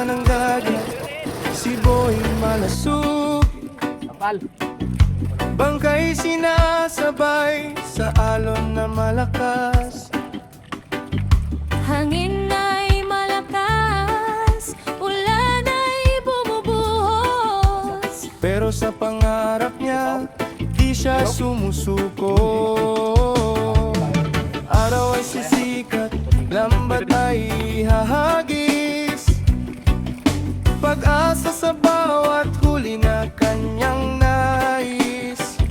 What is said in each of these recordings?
ng dagat, si Boy Malasug. Bangkay sinasabay sa alon na malakas. Hangin ay malakas, ulan ay bumubuhos. Pero sa pangarap niya, di siya sumusuko. Araw ay sisikat, lambat ay hahagis. Pag-asa sa bawat huli na kanyang nais.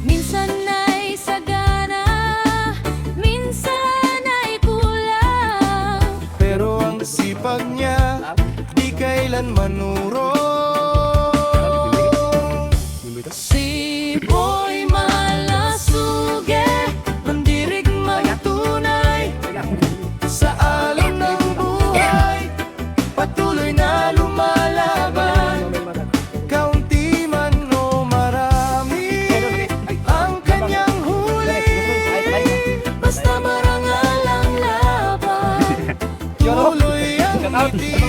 Minsan ay sagana, minsan ay kulang. Pero ang sipag niya, di kailan manurong. Si Boy Malasuge, mandirigmang tunay sa alon ng buhay, patuloy na lumalaban. Kaunti man o marami ang kanyang huli, basta marangal ang laban, tuloy ang ngiti.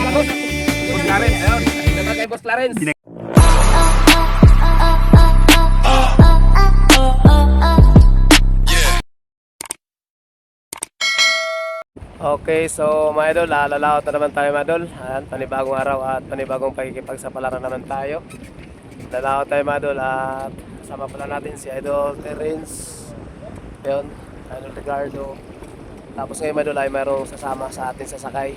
Okay, so mga idol, lalaot na naman tayo mga idol. Ayan, panibagong araw at panibagong pakikipagsapalaran naman tayo. Lalaot tayo mga idol at kasama pala natin si Idol Terence. Ayun, Idol Ricardo. Tapos ngayon mga idol ay mayroong sasama sa atin sa sakay.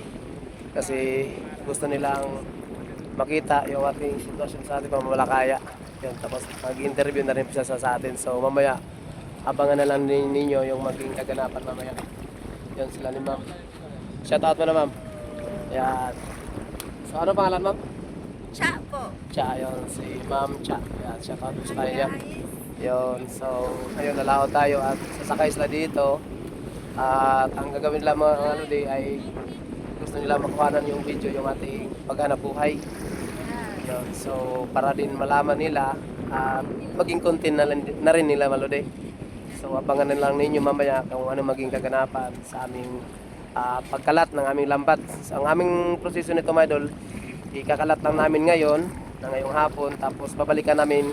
Kasi gusto nilang makita yung ating sitwasyon sa ating pamamalakaya. Yun, tapos mag-interview na rin siya sa atin. So mamaya, abangan na lang ninyo yung maging kaganapan mamaya. Yan sila ni ma'am. Shout out mo na ma'am. Yan. So ano pangalan ma'am? Cha po. Cha, yun. Si ma'am Cha. Yan, shout out sa kanya. Yun. So, ayun, nalaot tayo at sasakay sila dito. At ang gagawin nila mga ano di ay gusto nila makuhanan yung video yung ating paghanap buhay. Yun. So, para din malaman nila maging content na rin nila malode. So abangan na lang ninyo mamaya kung ano maging kaganapan sa aming pagkalat ng aming lambat. So, ang aming proseso nito mga idol, ikakalat lang namin ngayon, na ngayong hapon, tapos babalikan namin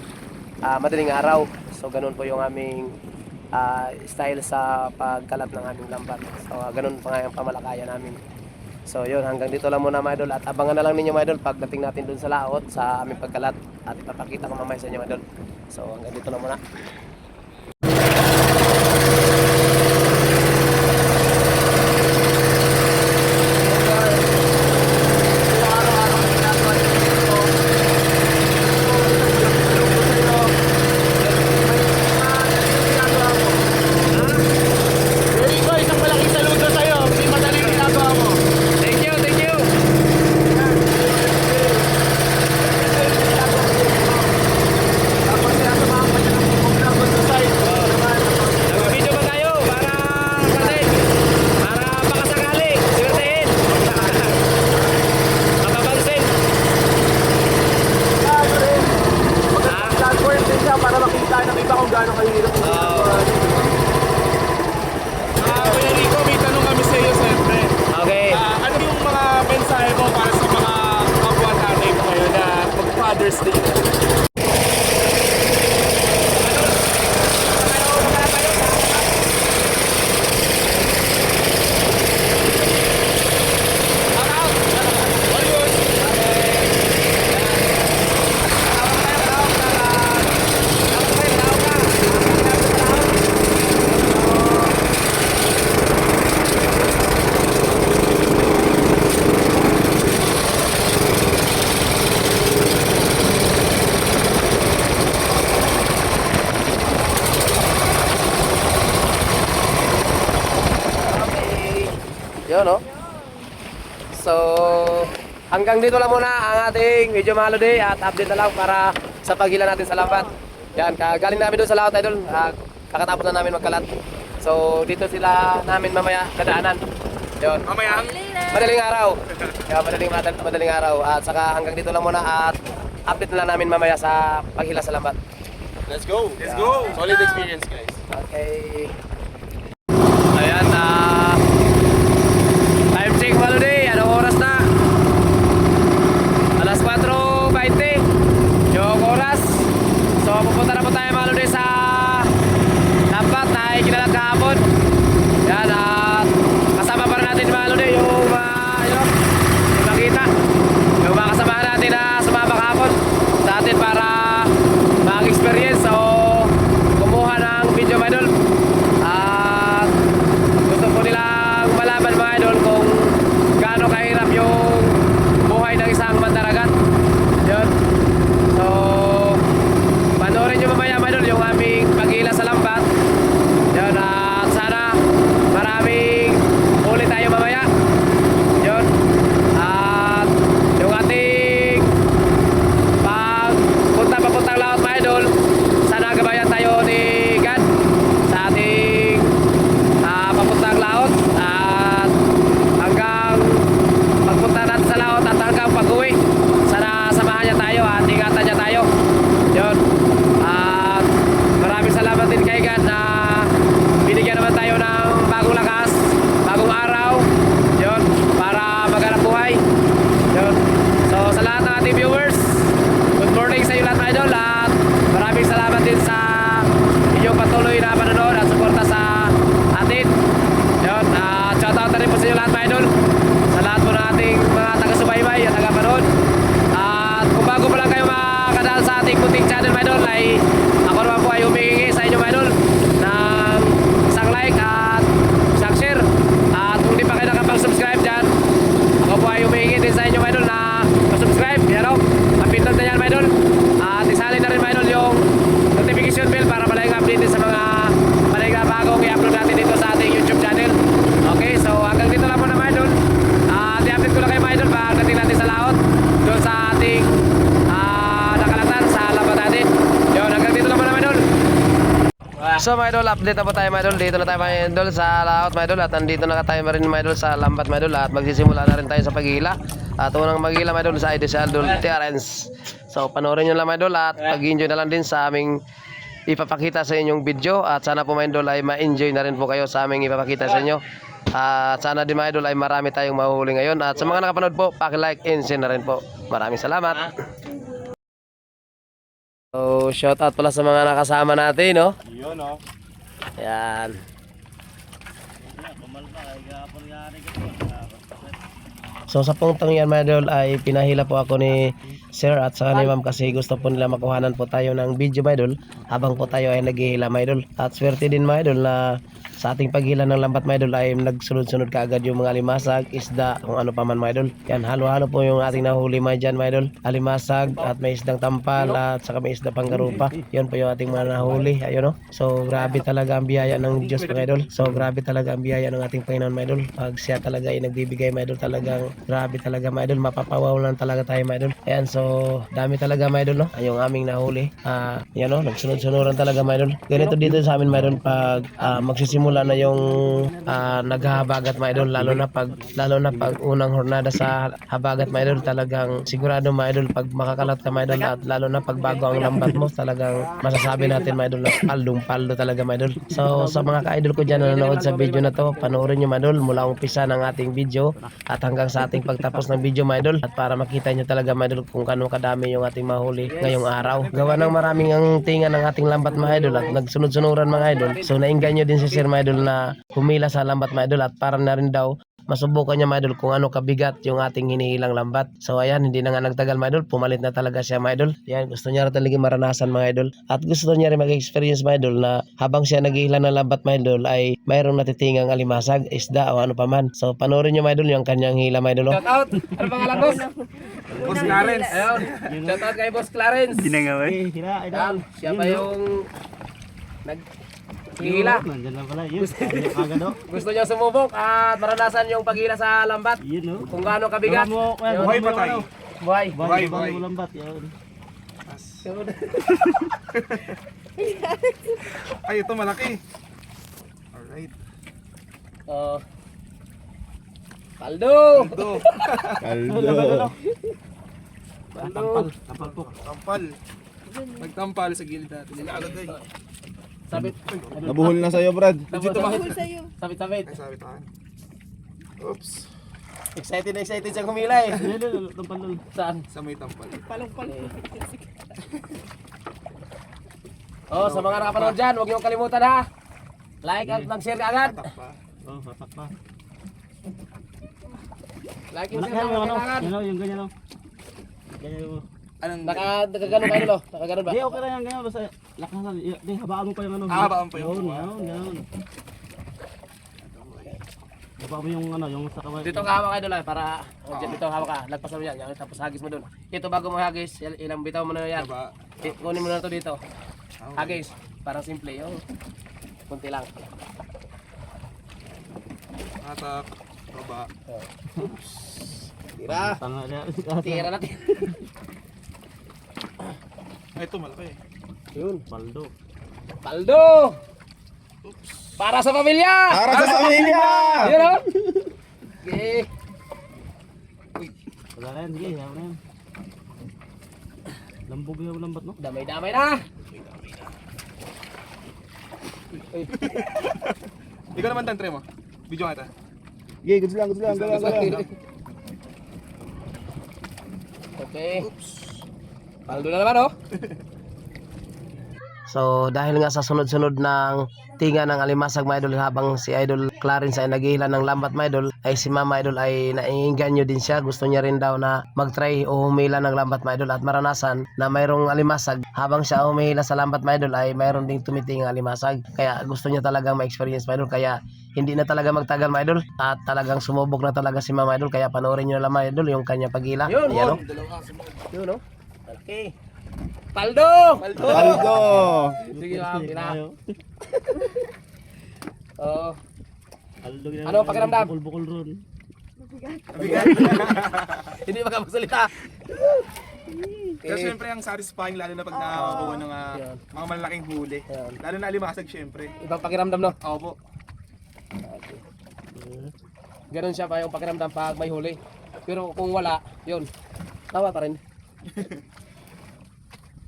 madaling araw. So ganun po yung aming style sa pagkalat ng aming lambat. So ganun pa nga yung pamalakaya namin. So yun, hanggang dito lang muna mga idol. At abangan na lang ninyo mga idol pagdating natin dun sa laot sa aming pagkalat. At ipapakita ko mamaya sa inyo mga idol. So hanggang dito lang muna. Father's Day. Yun, no? So, hanggang dito lang muna ang ating video mga lodi at update na lang para sa paghila natin sa lambat. Yan, galing namin doon sa laot idol. Kakatapos na namin magkalat. So, dito sila namin mamaya dadaanan. Yun. Mamaya? Madaling araw. Kaya madaling araw. At saka hanggang dito lang muna at update na lang namin mamaya sa paghila sa lambat. Let's go! Let's go! Solid experience, guys. Okay. Ayan, time check mga lodi. Anong oras na? yung mga kasama natin na sumama kahapon sa atin para mag-experience o kumuha ng video mga idol. At gusto po nilang malaman mga idol kung gaano kahirap yung buhay ng isang mandaragat. Yun. So, panoorin nyo mamaya mga idol yung aming paghila sa lambat. Yun, at sana maraming huli tayo mamaya. Yun. At yung ating papuntang laot mga idol, sana gabayan tayo ni God sa ating papuntang laot. At hanggang pagpunta natin sa laot at hanggang pag-uwi, sana samahan niya tayo at ingatan niya tayo. Yun. At maraming salamat din kay God na binigyan naman tayo ng bagong lakas, bagong araw. Yun. Para maghanap buhay. Yun. So sa lahat ng ating viewers, good morning sa iyo lahat mga idol. At maraming salamat din sa inyong patuloy na panonood at suporta sa atin. Yun. At shoutout na rin po sa inyo lahat mga idol, sa lahat po ng ating mga taga-subaybay at taga-panood. At kung bago pa lang kayo makakadaan sa ating puting channel mga idol, ay ako naman po ay humihingi sa inyo mga idol ng isang like at isang share. At kung di pa kayo nakapag-subscribe dyan, ako po ay humihingi din sa inyo mga idol na subscribe. Yan o, mapindot na yan mga idol. At isalin na rin mga idol yung notification bell para pala yung update din sa mga bagong i-upload natin dito sa ating YouTube channel. Okay, so hanggang dito lang po na mga idol. At i-update ko lang kayo mga idol pagdating natin sa laot doon sa ating nakalatan sa labat natin. Yun, hanggang dito lang po na mga idol. So mga idol, update na po tayo mga idol. Dito na tayo mga idol sa laot mga idol. At nandito na tayo rin mga idol sa lambat mga idol. At magsisimula na rin tayo sa paghila. At unang maghila mga idol sa ID sa Aldol Terrence. So panoorin nyo lang mga idol at pag-enjoy na lang din sa aming ipapakita sa inyong video. At sana po mga idol ay ma-enjoy na rin po kayo sa aming ipapakita sa inyo. At sana din mga idol ay marami tayong mahuhuli ngayon. At sa mga nakapanood po, paki-like and share na rin po. Maraming salamat. So shout out pala sa mga nakasama natin, no? Yun, oh. Yan. So sa punktong yan mga idol ay pinahila po ako ni Sir at saka ni Ma'am kasi gusto po nila makuhanan po tayo ng video mga idol habang po tayo ay naghihila mga idol. At swerte din mga idol na sa ating paghila ng lambat mga idol ay nagsunod-sunod kaagad yung mga limasag, isda, kung ano pa man mga idol. Yan, halo-halo po yung ating nahuli mga dyan mga idol. Alimasag at may isdang tampal at saka may isdang panggarupa. Yan po yung ating mga nahuli. Ayun, no? So grabe talaga ang biyaya ng Diyos mga idol. So grabe talaga ang biyaya ng ating Panginoon mga idol. Pag siya talaga ay nagbibigay mga idol, talagang grabe talaga mga idol. Mapapawaw lang talaga tayo mga idol. Ayan, so dami talaga mga idol, no? Ay, yung aming nahuli. Yan, no? Nagsunod-sunuran talaga mga idol. Ganito dito sa amin mga idol pag magsisimula na yung naghahabagat mga idol, lalo na pag unang hornada sa habagat mga idol, talagang sigurado mga idol pag makakalat ka mga idol, at lalo na pag bago ang lambat mo, talagang masasabi natin mga idol na paldong-paldo talaga mga idol. So sa mga ka-idol ko dyan na nanonood sa video na to, panoorin nyo mga idol mula umpisa ng ating video at hanggang sa ating pagtapos ng video mga idol, at para makita nyo talaga mga idol kung kano kadami yung ating mahuli ngayong araw. Gawa ng maraming ang tinga ng ating lambat mga idol at nagsunod-sunuran mga idol. So nainggan nyo din si Sir mga idol na humila sa lambat mga idol, at para na rin daw masubukan niya mga idol kung ano kabigat yung ating hinihilang lambat. So ayan, hindi na nga nagtagal mga idol, pumalit na talaga siya mga idol. Yan, gusto niya rin talaga maranasan mga idol, at gusto niya rin mag-experience mga idol na habang siya naghihila ng lambat mga idol ay mayroong natitingang alimasag, isda o ano pa man. So panoorin niyo mga idol yung kanyang hila mga idol. Shout out! Ano pangalan boss? Boss Clarence. Ayun, shout out kay Boss Clarence. Ginangaway. Yan, siya pa yung hila. Gusto niya sumubok at maranasan yung paghila sa lambat. Kung gaano kabigat. Buhay pa tayo. Buhay. lambat. Yun. Ay, ito malaki. Alright. Paldo. Tampal. Nagtampal sa gilid natin. Nilalagay. Sabit. Nabuhol na sa'yo, Brad. Sabit. Ay, sabi tayo. Oops. Excited siyang humila eh. Saan? Sa may tampal. Oh, sa mga nakapanood dyan, huwag niyong kalimutan ha. Like at mag-share ka agad. Hatak pa. Like yung Malaki yung ano, kailangan. yung ganyan o. Ganyan yung... Anong... Nakagano ka idol, nakagano ba? Di, okay lang yan, ganyan. Basta lakasan. Di, habaan mo pa yung ano. Habaan pa yung... Yun. Habaan mo yung ano, yung sa kamay. Dito ka hawak idol para dito hawak ka. Lagpasan mo yan, yan, tapos hagis mo doon. Ito bago mo hagis, ilang bitaw mo na yan. Baba. Kunin mo na ito dito. Hagis, parang simple yung kunti lang. Atak. Baba. Tira. Tanga niya. Tira natin. Ay, ito malaki. Yun. Paldo. Paldo! Para sa pamilya! Para sa pamilya! Yun o! Okay. Wala na yan, sige. Yaw na yan. Lambog yung lambat, no? Damay-damay na! Ikaw naman tantre mo. Video nga ta. Okay, goods lang. Okay. Paldo na naman oh. So dahil nga sa sunod-sunod ng tinga ng alimasag mga idol habang si Idol Clarence ay naghihila ng lambat mga idol ay si Mama Idol ay naiinganyo din siya. Gusto niya rin daw na mag-try o humila ng lambat mga idol at maranasan na mayroong alimasag. Habang siya humihila sa lambat mga idol ay mayroon ding tumitingang alimasag. Kaya gusto niya talagang ma-experience mga idol. Kaya hindi na talaga magtagal mga idol at talagang sumubok na talaga si Mama Idol. Kaya panoorin nyo na lang mga idol yung kanya paghila. Yun o. Yun o. Okay. Paldo! Paldo! Sige lang, pina. Oo. Paldo yun. Ano ang pakiramdam? Bukol-bukol ron. Hindi makapagsalita. Pero syempre ang satisfying lalo na pag nakakuha ng mga malalaking huli. Ayan. Lalo na alimasag syempre. Ibang pakiramdam no? Opo. Ganon siya pa yung pakiramdam pag may huli. Pero kung wala, yun. Tawa pa rin.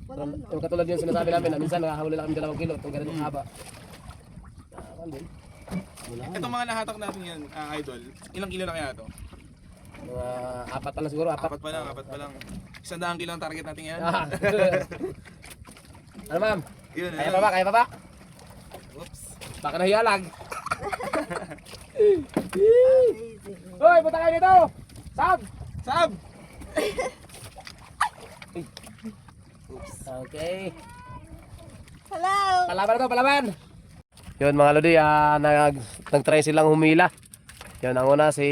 Yung katulad yung sinasabi namin na minsan nakahuli lang kami 2 kilo itong ganitong haba. Tawa din. Itong mga nahatak natin yan, idol. Ilang kilo na kaya ito? Mga 4 pa lang siguro, 4. Apat pa lang. 100 kilo ang target natin yan. Ano ma'am? Yun, Kaya pa ba? Kaya pa ba? Oops. Baka nahiyalag. Hoy, punta kayo dito! Sab! Sab! Okay. Hello! Palaban na to, palaban! Yun mga lodi, nag-try silang humila. Yun, ang una si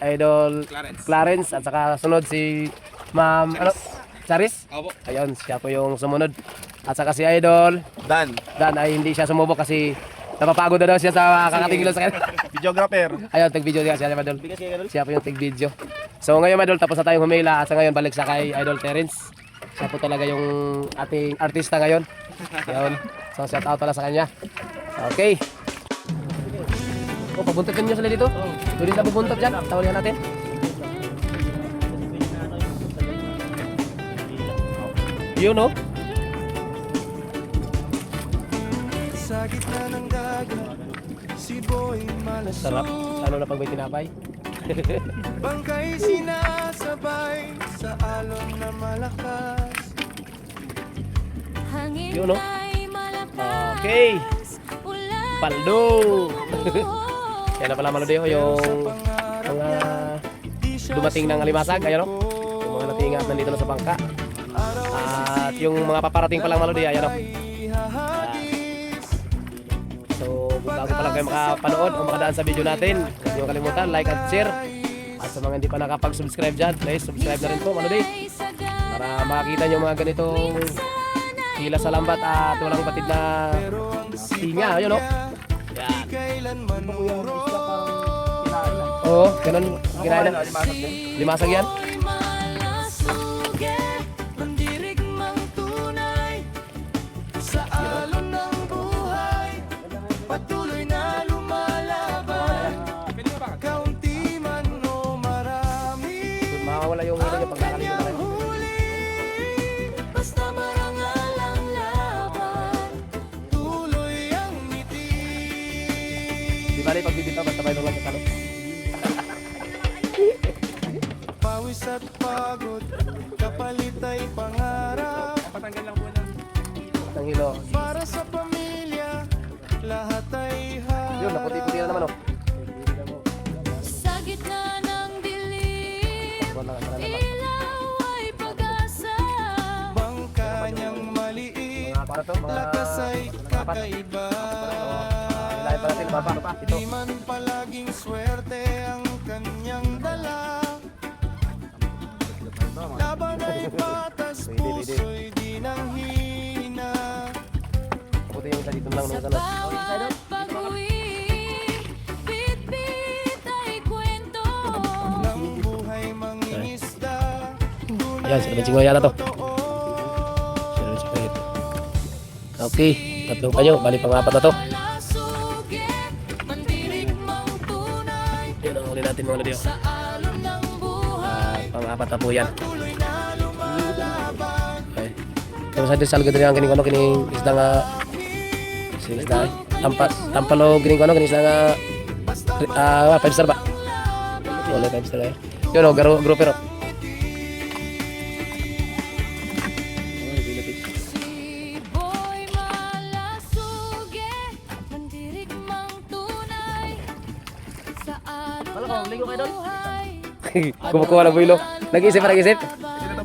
Idol Clarence at saka sunod si Ma'am Charis. Opo. Ayun, siya po yung sumunod. At saka si Idol Dan. Dan ay hindi siya sumubok kasi napapagod na daw siya sa kakatingin sa kanya. Videographer. Ayun, tag-video siya Idol. Siya po yung tag-video. So ngayon Idol, tapos na tayong humila at sa ngayon balik sa kay Idol Terence. Siya po talaga yung ating artista ngayon. Ayun. So shout out pala sa kanya. Okay. Oh, pabuntotin nyo sila dito. Pwede na bubuntot dyan. Tawalan natin. Yun no? Sa gitna ng dagat, si Boy malasog. Sarap. Ano na pag may tinapay? Bangkay sinasabay sa alon na malakas. Hangin Yun, no? ay malakas. Okay. Ulan Paldo. bumubuhos. Yan na pala Malodeo yung mga dumating ng alimasag. Ayan o. Yung mga natingat nandito na sa bangka. At yung mga paparating pa lang Malodeo. Ayan o. So kung bago pa lang kayo makapanood o makadaan sa video natin, huwag niyo kalimutan like at share. At sa mga hindi pa nakapag-subscribe dyan, please subscribe na rin po Malodeo. Para makakita nyo mga ganitong hila sa lambat at walang batid na tinga. Ayun o. Yan. Kailanman muro. Oo, ganun. Kinain na. Limasag yan. Malasuge, mandirigmang tunay sa alon ng buhay. Patuloy na lumalaban. Kaunti man o marami. Mawawala yung hila nyo pag nakalimutan kayo. Huli, basta marangal ang laban. Tuloy ang ngiti. Di bali pag bibitaw, basta tayo lang sa talong. Pawis at pagod, kapalit ay pangarap. Patanggal lang po ng... Ng hilo. Para sa pamilya, lahat ay Yun, naputi-puti na naman oh. Sa gitna ng dilim Ikaw lang ang naman. ilaw ay pag-asa. Bangka niyang maliit, Mga para to, mga lakas ay kakaiba. Ilahin pa natin, baba. Ito. Di man palaging swerte ang kanyang dala. Laban ay patas, puso'y di nang hina. Puti yung isa dito lang Sa nung ganun. bawat pag-uwi, bit-bit ay kwento. Ng buhay mangingisda, Ayan, sila bensingo yan na to. Sila bensingo yan. Okay, tatlong panyo, bali pang-apat na to. Malasugit, mandirigmang tunay. Yun ang huli natin mga lodi. Sa alon ng buhay, Pang-apat na po yan. tuloy na lumalaban. Okay. Kung sa disal gito rin ang kining isda nga isda tampalo kining kining isda nga 5 star ba? Wala 5 star eh. Yun o, grupero. si Boy Malasugit, mandirigmang tunay. Sa alon ng buhay, Kumukuha ng builo. Nag-iisip pa, nag-iisip.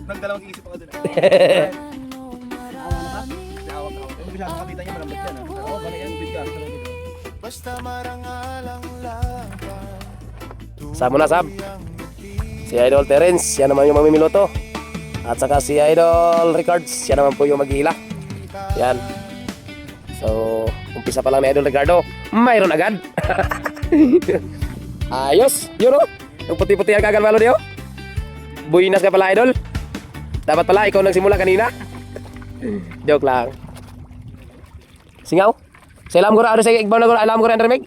Nagdalawang isip ako dun. anong marami. Masyado kapitan niya, malambot yan. Oo, balik yan, ubid ka. Basta marangal ang laban. Sab mo na, Sab. Si Idol Terence, yan naman yung mamimiluto. At saka si Idol Records, yan naman po yung maghihila. Yan. So, umpisa pa lang ni Idol Ricardo. Mayroon agad. Ayos. Yun o. Yung puti-puti ang kagalmalo niyo. Buinas ka pala, Idol. Dapat pala, ikaw nagsimula kanina. Joke lang. Singaw. Sa ilam ko ra, sa igbaw na ko, alam ko rin, Andremeg.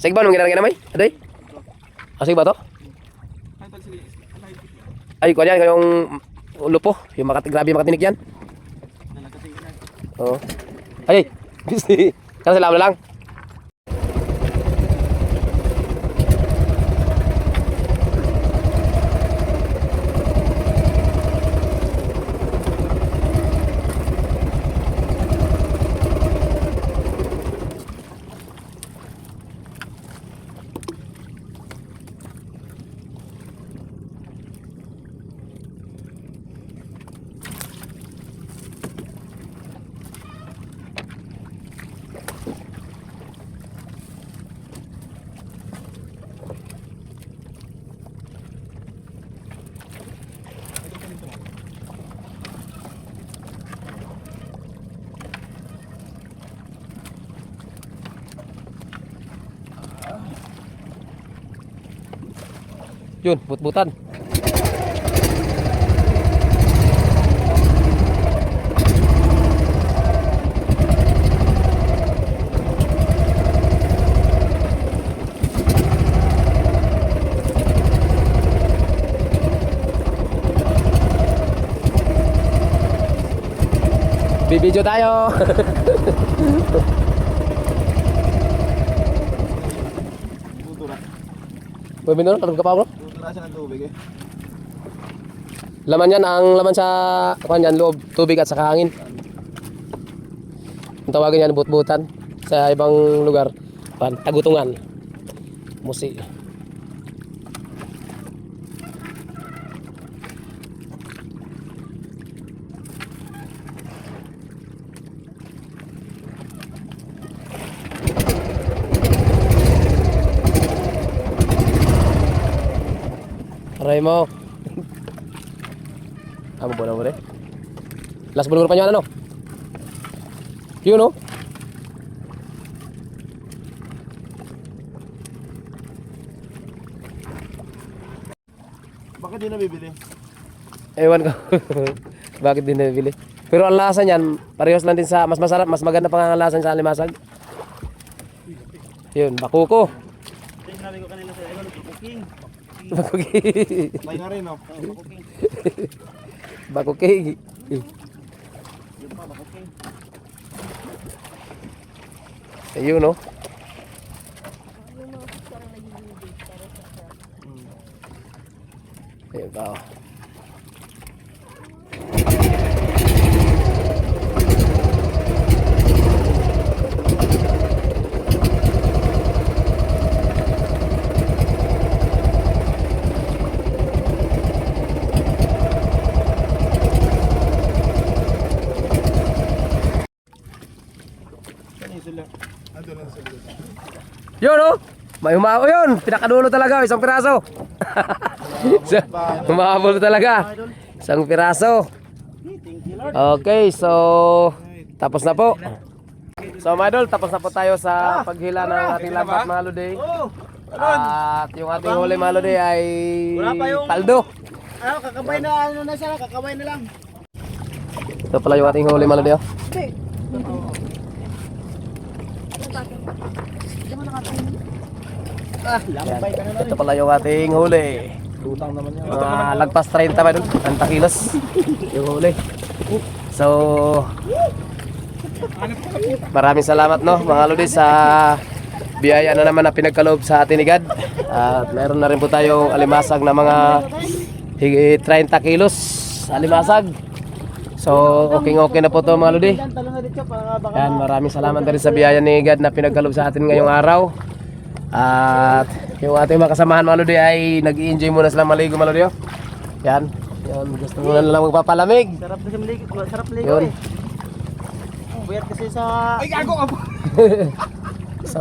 Sa igbaw, nung ginarang ginamay? Aday? Asig ba to? Ay, kuha yan, yung lupo. Yung grabe makatinik yan. Oo. Ay, gusti. Kasi sila lang. Yun, but-butan. Bibidyo tayo. Pwede na, patag ka pa ako. Tuturasan ng tubig eh. Laman yan, ang laman sa kuan yan, loob, tubig at saka hangin. Ang tawagin yan, but-butan. Sa ibang lugar, kuan, tagutungan. Musi. Aray mo. Amo po na mo rin. Last bulungan pa niya ano? Yun o. Bakit di nabibili? Ewan ko. Bakit din nabili? Pero ang lasa niyan, parehas lang din sa mas masarap, mas maganda pa ang lasa sa alimasag. Yun, bakuko. Ito yung sinabi ko kanila sa Idol, cooking. Bakuking. May nga rin, no? Cooking. Bakuking. Yun pa, cooking. Ayun no. Ayun pa. Yun oh. May humao yun. Pinakadulo talaga. Isang piraso. Humahabol talaga. Isang piraso. Okay, so tapos na po. So mga idol, tapos na po tayo sa paghila ng ating lambat mga lodi. At yung ating huli mga lodi ay paldo. Ano, kakabay na ano na siya, kakabay na lang. Ito pala yung ating huli mga lodi. Oh. Lakabay ka na lang. Ito pala yung ating huli. Lutang naman yan. Mga lagpas 30 ba dun? 30 kilos yung huli. So maraming salamat no mga lodi sa biyaya na naman na pinagkaloob sa atin ni God. At meron na rin po tayong alimasag na mga higit 30 kilos alimasag. So okay na po to mga lodi. Talon na dito para baka Yan, maraming salamat na rin sa biyaya ni God na pinagkaloob sa atin ngayong araw. At yung ating mga kasamahan mga lodi ay nag-i-enjoy muna sila maligo mga lodi. Oh. Yan, yun, gusto muna nilang magpapalamig. sarap na siya maligo, sarap ligo Yun. eh. Buyat kasi sa Ay, gago ka po! So,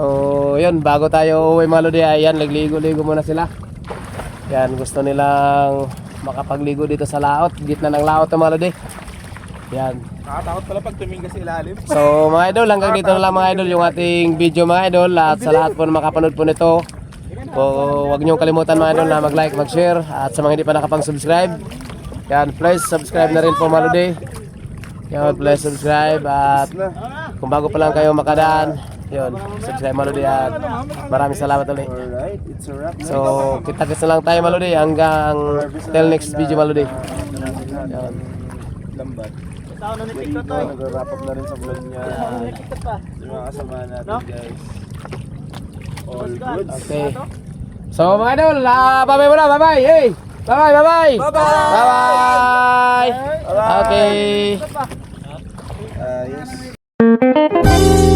yun, bago tayo uwi mga lodi, ayan, nagligo-ligo muna sila. Yan, gusto nilang makapagligo dito sa laot, gitna ng laot mga lodi. Yan. Nakatakot pala pag tumingin sa ilalim. So, mga idol, hanggang dito na lang mga idol yung ating video mga idol. At sa lahat po na makapanood po nito, huwag niyong kalimutan mga idol na mag-like, mag-share. At sa mga hindi pa nakapang-subscribe, yan, please subscribe na rin po mga lodi. Yan, please subscribe. At kung bago pa lang kayo makadaan, yun, subscribe mga lodi. At maraming salamat ulit. Alright, it's a wrap. So, kita-kits na lang tayo mga lodi hanggang till next video mga lodi. Yan. Lambat. Tao na ni TikTok to. Nag-wrap up na rin sa vlog niya. TikTok pa. Yung mga kasama natin guys. All good. Okay. So mga idol, bye-bye muna, bye-bye. Hey! Bye-bye, bye-bye. Bye-bye. Bye-bye. Okay. Yes.